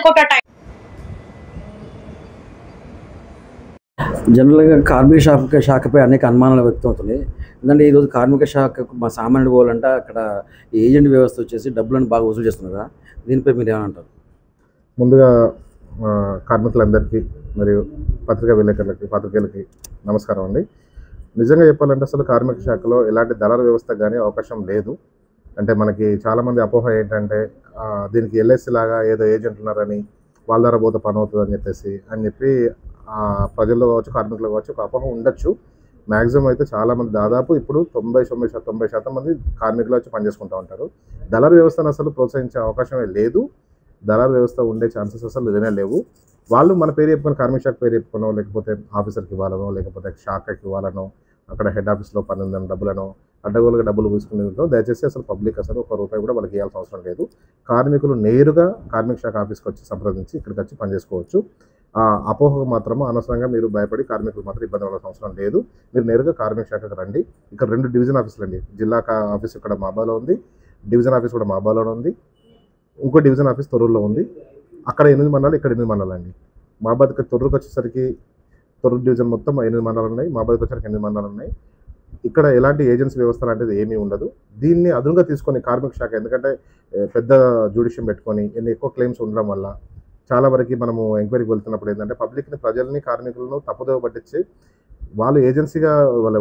ఒక టైం. జనరల్గా కార్మిక శాఖపై అనేక అనుమానాలు వ్యక్తమవుతున్నాయి. ఎందుకంటే ఈరోజు కార్మిక శాఖకు మా సామాన్యుడు పోవాలంటే అక్కడ ఏజెంట్ వ్యవస్థ వచ్చేసి డబ్బులను బాగా వసూలు చేస్తున్నారు కదా, దీనిపై మీరు ఏమంటారు? ముందుగా కార్మికులందరికీ మరియు పత్రికా విలేకరులకి పాత్రికేయులకి నమస్కారం అండి. నిజంగా చెప్పాలంటే అసలు కార్మిక శాఖలో ఎలాంటి దళారు వ్యవస్థ కానీ అవకాశం లేదు. అంటే మనకి చాలామంది అపోహ ఏంటంటే దీనికి ఎల్ఐసి లాగా ఏదో ఏజెంట్ ఉన్నారని వాళ్ళ ద్వారా పోతే పని అవుతుంది అని చెప్పి ప్రజల్లో కావచ్చు కార్మికులు కావచ్చు ఒక అపోహ ఉండొచ్చు. మ్యాక్సిమం అయితే చాలామంది దాదాపు ఇప్పుడు 90% మంది కార్మికులు వచ్చి పనిచేసుకుంటూ ఉంటారు. దళారు వ్యవస్థను అసలు ప్రోత్సహించే అవకాశమే లేదు. దళారు వ్యవస్థ ఉండే ఛాన్సెస్ అసలు లేనే లేవు. వాళ్ళు మన పేరు చెప్పుకొని కార్మిక శాఖ పేరు చెప్పుకునో లేకపోతే ఆఫీసర్కి ఇవ్వాలనో లేకపోతే శాఖకి ఇవ్వాలనో అక్కడ హెడ్ ఆఫీస్లో పని ఉందని డబ్బులను అడ్డగోలుగా డబ్బులు తీసుకునేందుకు దయచేసి అసలు పబ్లిక్ అసలు ₹1 కూడా వాళ్ళకి ఇవ్వాల్సిన అవసరం లేదు. కార్మికులు నేరుగా కార్మిక శాఖ ఆఫీస్కి వచ్చి సంప్రదించి ఇక్కడికి వచ్చి పనిచేసుకోవచ్చు. అపోహకు మాత్రము అనవసరంగా మీరు భయపడి కార్మికులు మాత్రం ఇబ్బంది పడాల్సిన అవసరం లేదు. మీరు నేరుగా కార్మిక శాఖకు రండి. ఇక్కడ 2 డివిజన్ ఆఫీసులు అండి. జిల్లా ఆఫీస్ ఇక్కడ మాబాలో ఉంది, డివిజన్ ఆఫీస్ కూడా మాబాలోనే ఉంది, ఇంకో డివిజన్ ఆఫీస్ తొర్రూరులో ఉంది. అక్కడ 8 మండలాలు, ఇక్కడ 8 మండలాలు అండి. మాబాద్కి తొర్రూరుకి వచ్చేసరికి తొర్రూరు డివిజన్ మొత్తం 8 మండలాలు ఉన్నాయి, మాబాద్కి వచ్చేసరికి 8 మండలాలు ఉన్నాయి. ఇక్కడ ఎలాంటి ఏజెన్సీ వ్యవస్థ లాంటిది ఏమీ ఉండదు. దీన్ని అదునుగా తీసుకొని కార్మిక శాఖ ఎందుకంటే పెద్ద జ్యుడిషియం పెట్టుకొని ఎక్కువ క్లెయిమ్స్ ఉండడం వల్ల చాలా వరకు మనము ఎంక్వైరీకి వెళ్తున్నప్పుడు ఏంటంటే పబ్లిక్ని ప్రజల్ని కార్మికులను తప్పుదోవ పట్టించి వాళ్ళు ఏజెన్సీగా వాళ్ళ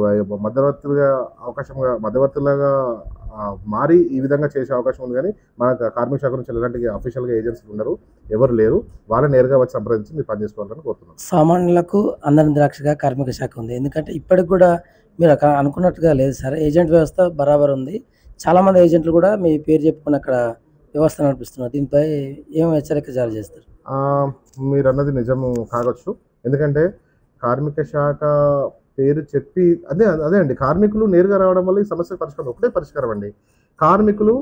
మధ్యవర్తులుగా మారి ఈ విధంగా చేసే అవకాశం ఉంది. కానీ మన కార్మిక శాఖ నుంచి ఎలాంటి అఫీషియల్గా ఏజెన్సీలు ఉండరు, ఎవరు లేరు. వాళ్ళని నేరుగా వచ్చి సంప్రదించి మీరు పనిచేసుకోవాలని కోరుతున్నాను. సామాన్యులకు అందరి ద్రాక్షగా కార్మిక శాఖ ఉంది. ఎందుకంటే ఇప్పటికి కూడా మీరు అనుకున్నట్టుగా లేదు సార్, ఏజెంట్ వ్యవస్థ బరాబర్ ఉంది. చాలామంది ఏజెంట్లు కూడా మీ పేరు చెప్పుకుని అక్కడ వ్యవస్థ నడిపిస్తున్నారు. దీనిపై ఏం హెచ్చరిక జారీ చేస్తారు? మీరు అన్నది నిజము కావచ్చు. ఎందుకంటే కార్మిక శాఖ పేరు చెప్పి అదే అండి, కార్మికులు నేరుగా రావడం వల్ల ఈ సమస్య పరిష్కారం ఒకటే పరిష్కారం అండి. కార్మికులు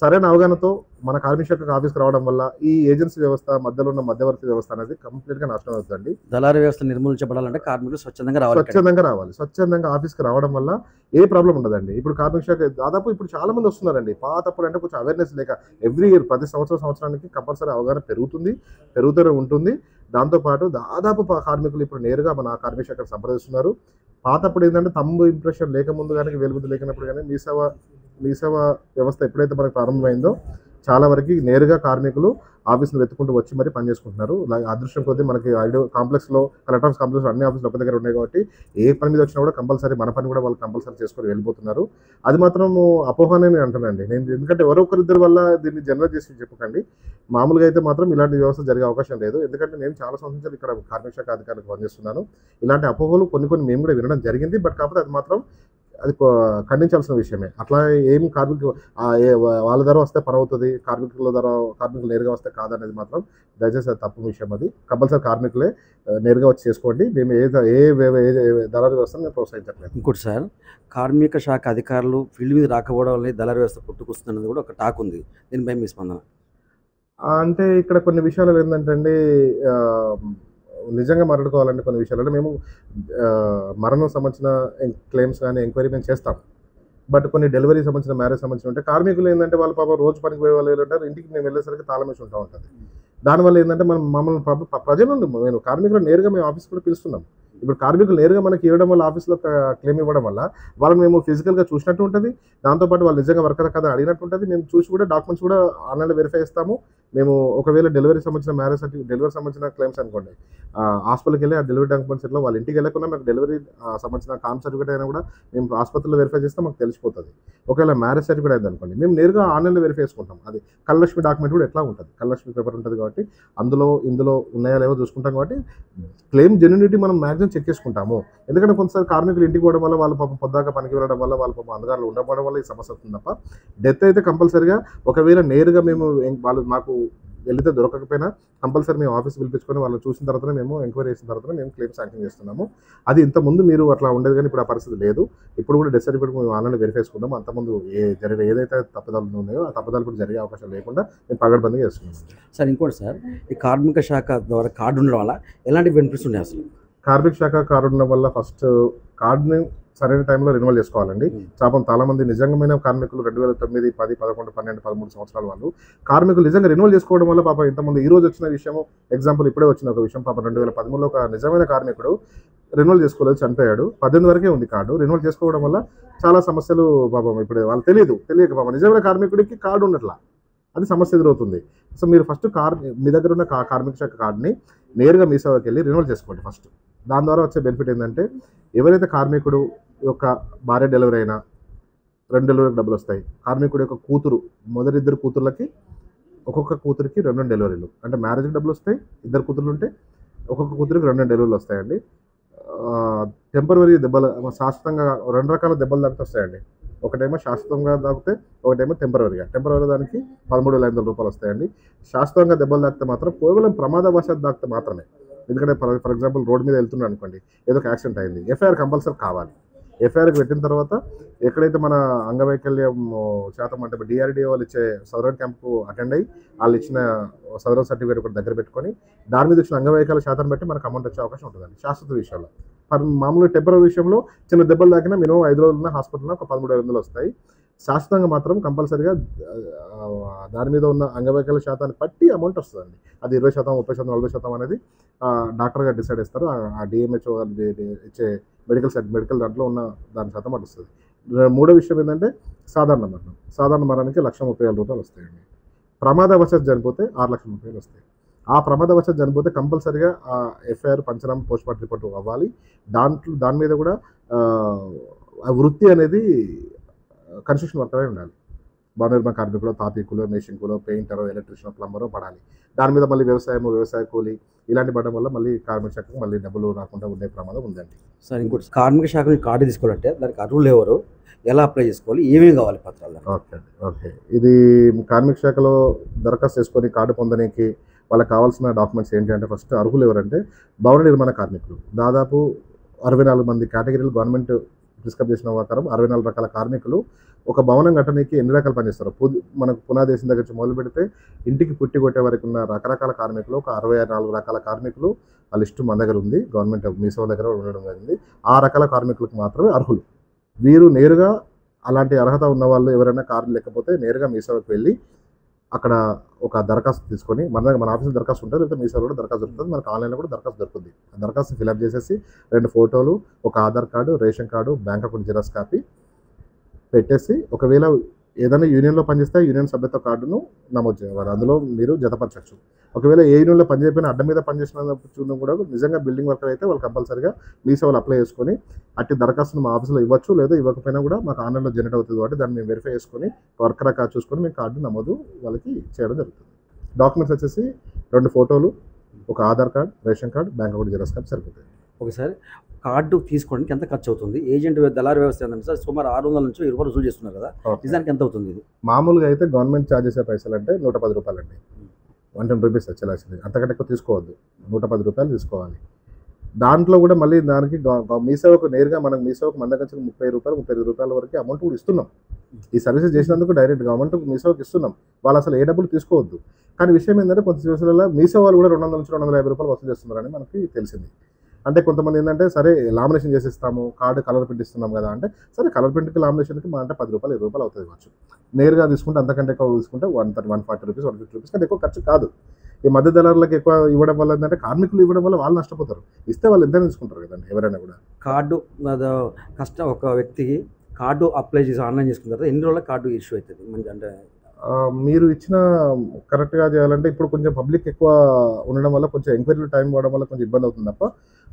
సరైన అవగాహనతో మన కార్మిక శాఖ ఆఫీస్కి రావడం వల్ల ఈ ఏజెన్సీ వ్యవస్థ మధ్యలో ఉన్న మధ్యవర్తి వ్యవస్థ అనేది కంప్లీట్గా నాశనం అవుతుందండి. దళారు వ్యవస్థ నిర్మూలించబడాలంటే కార్మికులు స్వచ్ఛందంగా రావాలి. స్వచ్ఛందంగా ఆఫీస్కి రావడం వల్ల ఏ ప్రాబ్లం ఉండదండి. ఇప్పుడు కార్మిక శాఖ దాదాపు ఇప్పుడు చాలా మంది వస్తున్నారండి. పాతప్పుడు అంటే కొంచెం అవేర్నెస్ లేక ఎవ్రీ ఇయర్ ప్రతి సంవత్సరానికి కంపల్సరీ అవగాహన పెరుగుతూనే ఉంటుంది. దాంతోపాటు దాదాపు కార్మికులు ఇప్పుడు నేరుగా మన కార్మిక శాఖను సంప్రదిస్తున్నారు. పాతప్పుడు ఏంటంటే తమ్ము ఇంప్రెషన్ లేకముందు కానీ వేలుబుద్ధి లేకున్నప్పుడు కానీ మీ సేవ వ్యవస్థ ఎప్పుడైతే మనకు ప్రారంభమైందో చాలా వరకు నేరుగా కార్మికులు ఆఫీస్ను వెతుకుంటూ వచ్చి మరి పనిచేసుకుంటున్నారు. అదృష్టం కొద్దీ మనకి కాంప్లెక్స్లో కలెక్టర్ ఆఫీస్ కాంప్లెక్స్లో అన్ని ఆఫీసులు ఒక దగ్గర ఉన్నాయి కాబట్టి ఏ పని మీద వచ్చినా కూడా కంపల్సరీ మన పని కూడా వాళ్ళు కంపల్సరీ చేసుకొని వెళ్ళిపోతున్నారు. అది మాత్రం అపోహనే నేను అంటానండి. నేను ఎందుకంటే ఎవరో ఒకరిద్దరి వల్ల దీన్ని జనరల్ చేసి చెప్పకండి. మామూలుగా అయితే మాత్రం ఇలాంటి వ్యవస్థ జరిగే అవకాశం లేదు. ఎందుకంటే నేను చాలా సంవత్సరాలు ఇక్కడ కార్మిక శాఖ అధికారులకు పనిచేస్తున్నాను. ఇలాంటి అపోహలు కొన్ని మేము కూడా వినడం జరిగింది. బట్ కాకపోతే అది ఖండించాల్సిన విషయమే. అట్లా ఏం వాళ్ళ ధర వస్తే పని అవుతుంది, కార్మికులు నేరుగా వస్తే కాదనేది మాత్రం దయచేసి అది తప్పు విషయం. అది కంపల్సరీ కార్మికులే నేరుగా వచ్చి చేసుకోండి. మేము ఏ దళారు వ్యవస్థను మేము ప్రోత్సహించట్లేదు. ఇంకోటి సార్, కార్మిక శాఖ అధికారులు ఫీల్డ్ మీద రాకపోవడం వల్ల దళారు వ్యవస్థ పుట్టుకొస్తున్నది కూడా ఒక టాక్ ఉంది. దీనిపై మీ స్పందన? అంటే ఇక్కడ కొన్ని విషయాలు ఏంటంటే అండి, నిజంగా మాట్లాడుకోవాలంటే కొన్ని విషయాలు మేము మరణం సంబంధించిన క్లెయిమ్స్ కానీ ఎంక్వైరీ మేము చేస్తాం. బట్ కొన్ని డెలివరీ సంబంధించిన మ్యారేజ్ సంబంధించిన ఉంటే కార్మికులు ఏంటంటే వాళ్ళ పాప రోజు పనికి పోయే వాళ్ళు ఏంటంటారు, ఇంటికి మేము వెళ్ళేసరికి తాళం వేసి ఉంటుంది. దానివల్ల ఏంటంటే మమ్మల్ని ప్రజలు మేము కార్మికులు నేరుగా మేము ఆఫీస్ కూడా పిలుస్తున్నాం. ఇప్పుడు కార్మికులు నేరుగా మనకి ఇవ్వడం వల్ల ఆఫీస్లో క్లెయిమ్ ఇవ్వడం వల్ల వాళ్ళని మేము ఫిజికల్గా చూసినట్టు ఉంటుంది. దాంతోపాటు వాళ్ళు నిజంగా వర్కర్ కదా అడిగినట్టు ఉంటుంది. మేము చూసి కూడా డాక్యుమెంట్స్ కూడా ఆన్లైన్లో వెరిఫై చేస్తాము. మేము ఒకవేళ డెలివరీ సంబంధించిన డెలివరీ సంబంధించిన క్లెయిమ్స్ అనుకోండి, హాస్పిటల్కి వెళ్ళి ఆ డెలివరీ డాక్యుమెంట్స్ ఇట్లా వాళ్ళ ఇంటికి వెళ్ళకుండా మాకు డెలివరీ సంబంధించిన కామ్ సర్టిఫికేట్ అయినా కూడా మేము ఆసుపత్రిలో వెరిఫై చేస్తే మాకు తెలిసిపోతుంది. ఒకవేళ మ్యారేజ్ సర్టిఫికేట్ అయింది అనుకోండి, మేము నేరుగా ఆన్లైన్లో వెరిఫై చేసుకుంటాం. అది కలలక్ష్మి డాక్యుమెంట్ కూడా ఎట్లా ఉంటుంది, కలలక్ష్మి పేపర్ ఉంటుంది కాబట్టి ఇందులో ఉన్నాయో లేవో చూసుకుంటాం. కాబట్టి క్లెయిమ్ జెన్యూనిటీ మనం మ్యాక్సిమం చెక్ చేసుకుంటాము. ఎందుకంటే కొంతసారి కార్మికులు ఇంటికి పోవడం వల్ల వాళ్ళ పాపం పొద్దాక పనికి వెళ్ళడం వల్ల వాళ్ళ పాపం అందుగారులు ఉండడం వల్ల ఈ సమస్య అవుతుంది తప్ప డెత్ అయితే కంపల్సరీగా ఒకవేళ నేరుగా మేము వాళ్ళు మాకు వెళితే దొరకకపోయినా కంపల్సరీ మేము ఆఫీస్ పిలిపించుకొని వాళ్ళని చూసిన తర్వాత మేము ఎంక్వైరీ చేసిన తర్వాత మేము క్లెయిమ్ శాంక్షన్ చేస్తున్నాము. అది ఇంతకుముందు మీరు అట్లా ఉండేది కానీ ఇప్పుడు ఆ పరిస్థితి లేదు. ఇప్పుడు కూడా డెత్ సర్టిఫికేట్ మేము ఆన్లైన్లో వెరిఫై చేసుకుంటాము. అంతకుముందు ఏదైతే తప్పుదలు ఉన్నాయో ఆ తప్పుదలు కూడా జరిగే అవకాశం లేకుండా మేము పగడ్బందీగా చేస్తున్నాం. సార్ ఇంకోటి సార్, ఈ కార్మిక శాఖ ద్వారా కార్డు ఉండడం వల్ల ఎలాంటి బెనిఫిట్స్ ఉన్నాయి? అసలు కార్మిక శాఖ కార్డు ఉండడం వల్ల ఫస్ట్ కార్డుని సరైన టైంలో రెన్యువల్ చేసుకోవాలండి. పాపం చాలామంది నిజంగామైన కార్మికులు 2009, 10, 11, 12, 13 సంవత్సరాల వాళ్ళు కార్మికులు నిజంగా రెన్యువల్ చేసుకోవడం వల్ల పాపం ఇంతమంది ఈ రోజు వచ్చిన విషయం ఎగ్జాంపుల్ ఇప్పుడే వచ్చిన ఒక విషయం. పాపం 2013లో ఒక నిజమైన కార్మికుడు రెన్యువల్ చేసుకోలేదు, చనిపోయాడు. 18 వరకే ఉంది కార్డు. రెన్యువల్ చేసుకోవడం వల్ల చాలా సమస్యలు పాపం ఇప్పుడు వాళ్ళు తెలియక పాపం నిజమైన కార్మికుడికి కార్డు ఉన్నట్లా అది సమస్య ఎదురవుతుంది. సో మీరు ఫస్ట్ మీ దగ్గర ఉన్న కార్మిక శాఖ కార్డుని నేరుగా మీ సేవకి వెళ్ళి రెన్యువల్ చేసుకోండి ఫస్ట్. దాని ద్వారా వచ్చే బెనిఫిట్ ఏంటంటే ఎవరైతే కార్మికుడు యొక్క భార్య డెలివరీ అయినా 2 డెలివరీకి డబ్బులు వస్తాయి. కార్మికుడి యొక్క కూతురు మొదటి 2 కూతుర్లకి ఒక్కొక్క కూతురికి 2 డెలివరీలు, అంటే మ్యారేజ్కి డబ్బులు వస్తాయి. 2 కూతుర్లు ఉంటే ఒక్కొక్క కూతురికి 2 డెలివరీలు వస్తాయండి. టెంపరరీ దెబ్బలు శాశ్వతంగా 2 రకాల దెబ్బలు దాకా వస్తాయండి. ఒకటేమో శాశ్వతంగా తాకితే, ఒకటేమో టెంపరరీగా. టెంపరరీ దానికి 13,500 రూపాయలు వస్తాయండి. శాశ్వతంగా దెబ్బలు తాకితే మాత్రం కేవలం ప్రమాదవశాత్తు తాకితే మాత్రమే. ఎందుకంటే ఫర్ ఎగ్జాంపుల్ రోడ్ మీద వెళ్తున్నాడు అనుకోండి, ఏదో ఒక యాక్సిడెంట్ అయింది, ఎఫ్ఐఆర్ కంపల్సరీ కావాలి. ఎఫ్ఐఆర్కి పెట్టిన తర్వాత ఎక్కడైతే మన అంగవైకల్యం శాతం అంటే డిఆర్డిఓ వాళ్ళు ఇచ్చే సదరన్ క్యాంప్కు అటెండ్ అయ్యి వాళ్ళు ఇచ్చిన సదరన్ సర్టిఫికేట్ కూడా దగ్గర పెట్టుకొని దాని మీద వచ్చిన అంగవైకల్య శాతం బట్టి మనకు అమౌంట్ వచ్చే అవకాశం ఉంటుందండి శాశ్వత విషయంలో. మామూలు టెంపరీ విషయంలో చిన్న దెబ్బలు తాకినా మినిమం 5 రోజులున్న హాస్పిటల్లో ఒక 13,500 వస్తాయి. శాశ్వతంగా మాత్రం కంపల్సరీగా దాని మీద ఉన్న అంగవైకల్య శాతాన్ని బట్టి అమౌంట్ వస్తుందండి. అది 20%, 30%, 40% అనేది డాక్టర్ గారు డిసైడ్ చేస్తారు. ఆ డిఎంహెచ్ఓ ఇచ్చే మెడికల్ దాంట్లో ఉన్న దాని శాతం అటు వస్తుంది. మూడో విషయం ఏంటంటే సాధారణ మరణం. సాధారణ మరణానికి 1,30,000 రూపాయలు వస్తాయండి. ప్రమాదవశాత్తు చనిపోతే 6,30,000 వస్తాయి. ఆ ప్రమాదవశాత్తు చనిపోతే కంపల్సరీగా ఆ ఎఫ్ఐఆర్ పంచనామా పోస్ట్మార్టం రిపోర్ట్ అవ్వాలి. దాని మీద కూడా వృత్తి అనేది కన్స్ట్రక్షన్ వర్కర్ అయి ఉండాలి. భవన నిర్మాణ కార్మికులు, తాపీకులు, మేషింకులు, పెయింటరు, ఎలక్ట్రీషియన్, ప్లంబరు పడాలి. దాని మీద మళ్ళీ వ్యవసాయ కూలి ఇలాంటి పడడం వల్ల మళ్ళీ కార్మిక శాఖకు మళ్ళీ డబ్బులు రాకుండా ఉండే ప్రమాదం ఉందండి. సార్ ఇంకోటి, కార్మిక శాఖ నుంచి కార్డు తీసుకోవాలంటే దానికి అర్హులు ఎవరు, ఎలా అప్లై చేసుకోవాలి, ఏమేమి కావాలి పత్రాలు? ఓకే ఇది కార్మిక శాఖలో దరఖాస్తు చేసుకొని కార్డు పొందడానికి వాళ్ళకి కావాల్సిన డాక్యుమెంట్స్ ఏంటి అంటే ఫస్ట్ అర్హులు ఎవరంటే భవన నిర్మాణ కార్మికులు. దాదాపు 64 మంది కేటగిరీలు గవర్నమెంట్ ప్రిస్క్రైబ్ చేసిన ప్రకారం 64 రకాల కార్మికులు ఒక భవనం కట్టడానికి ఎన్ని రకాలు పనిచేస్తారు. మనకు పునాది వేసిన దగ్గర నుంచి మొదలు పెడితే ఇంటికి పుట్టి కొట్టే వరకు ఉన్న రకరకాల కార్మికులు ఒక 64 రకాల కార్మికులు ఆ లిస్టు మన దగ్గర ఉంది. గవర్నమెంట్ మీసో దగ్గర ఉండడం జరిగింది. ఆ రకాల కార్మికులకు మాత్రమే అర్హులు. వీరు నేరుగా అలాంటి అర్హత ఉన్న వాళ్ళు ఎవరైనా కార్డు లేకపోతే నేరుగా మీసోకి వెళ్ళి అక్కడ ఒక దరఖాస్తు తీసుకొని మన ఆఫీస్లో దరఖాస్తు ఉంటుంది, లేకపోతే మీసోలో కూడా దరఖాస్తు దొరుకుతుంది, మనకు ఆన్లైన్లో కూడా దరఖాస్తు దొరుకుతుంది. ఆ దరఖాస్తు ఫిల్అప్ చేసేసి 2 ఫోటోలు, ఒక Aadhaar card, ration card, bank account xerox copy పెట్టేసి ఒకవేళ ఏదైనా యూనియన్లో పనిచేస్తే యూనియన్ సభ్యత్వ కార్డును నమోదు చేయాలి. అందులో మీరు జతపరచచ్చు. ఒకవేళ ఏ యూనియన్లో పనిచేయకపోయినా అడ్డం మీద పనిచేసిన కూడా నిజంగా బిల్డింగ్ వర్కర్ అయితే వాళ్ళు కంపల్సరీగా మీ సేవలు అప్లై చేసుకొని అట్టి దరఖాస్తును మా ఆఫీస్లో ఇవ్వచ్చు, లేదా ఇవ్వకపోయినా కూడా మాకు ఆన్లైన్లో జనరేట్ అవుతుంది కాబట్టి దాన్ని మేము వెరిఫై చేసుకొని వర్కర్ కార్డు చూసుకొని మేము కార్డు నమోదు వాళ్ళకి చేయడం జరుగుతుంది. డాక్యుమెంట్స్ వచ్చేసి 2 ఫోటోలు, ఒక Aadhaar card, ration card, bank account xerox copy సరిపోతుంది. ఒకసారి కార్డు తీసుకోవడానికి ఎంత ఖర్చు అవుతుంది? ఏజెంట్ దళారీ వ్యవస్థ ఏంటంటే సార్ సుమారు 600 నుంచి 1000 రూపాయలు వసూలు చేస్తున్నారు కదా, నిజానికి ఎంత అవుతుంది ఇది? మామూలుగా అయితే గవర్నమెంట్ ఛార్జ్ చేసే పైసలు అంటే 110 రూపాయలు అండి. 110 రూపీస్ వచ్చేలాల్సింది, అంతకంటే ఎక్కువ తీసుకోవద్దు. 110 రూపాయలు తీసుకోవాలి. దాంట్లో కూడా మళ్ళీ దానికి మీ సేవకు నేరుగా మనకు మీ సేవకు మన దగ్గర 30 రూపాయలు 35 రూపాయల వరకు అమౌంట్ కూడా ఇస్తున్నాం. ఈ సర్వీసెస్ చేసినందుకు డైరెక్ట్ గవర్నమెంట్ మీ సేవకు ఇస్తున్నాం. వాళ్ళు అసలు ఏ డబ్బులు తీసుకోవద్దు. కానీ విషయం ఏంటంటే కొంత సిచ్యువేషన్లలో మీ సేవ వాళ్ళు కూడా 200 నుంచి 250 రూపాయలు వసూలు చేస్తున్నారని మనకి తెలిసింది. అంటే కొంతమంది ఏంటంటే సరే లామినేషన్ చేసిస్తాము, కార్డు కలర్ ప్రింట్ ఇస్తున్నాం కదా అంటే సరే కలర్ ప్రింట్కి లామినేషన్కి మా అంటే 10 రూపాయలు 20 రూపాయలు అవుతుంది కావచ్చు. నేరుగా తీసుకుంటే అంతకంటే ఎక్కువ తీసుకుంటే 130, 140 రూపీస్, 150 రూపీస్ కంటే ఎక్కువ ఖర్చు కాదు. ఈ మధ్య దళారులకు ఎక్కువ ఇవ్వడం వల్ల ఏంటంటే కార్మికులు ఇవ్వడం వల్ల వాళ్ళు నష్టపోతారు. ఇస్తే వాళ్ళు ఎంతైనా తీసుకుంటారు కదండి ఎవరైనా కూడా. కార్డు ఒక వ్యక్తికి కార్డు అప్లై చేసి ఆన్లైన్ చేసుకున్న తర్వాత ఎన్ని రోజుల కార్డు ఇష్యూ అవుతుంది? మంచి అంటే మీరు ఇచ్చిన కరెక్ట్గా చేయాలంటే ఇప్పుడు కొంచెం పబ్లిక్ ఎక్కువ ఉండడం వల్ల కొంచెం ఎంక్వైరీలు టైం ఇవ్వడం వల్ల కొంచెం ఇబ్బంది అవుతుంది తప్ప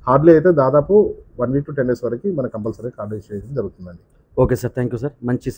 హార్డ్లీ అయితే దాదాపు 1 వీక్ to 10 days వరకు మనకు కంపల్సరీ కార్డు ఇష్యూ చేయడం జరుగుతుందండి. Okay sir, thank you sir. మంచి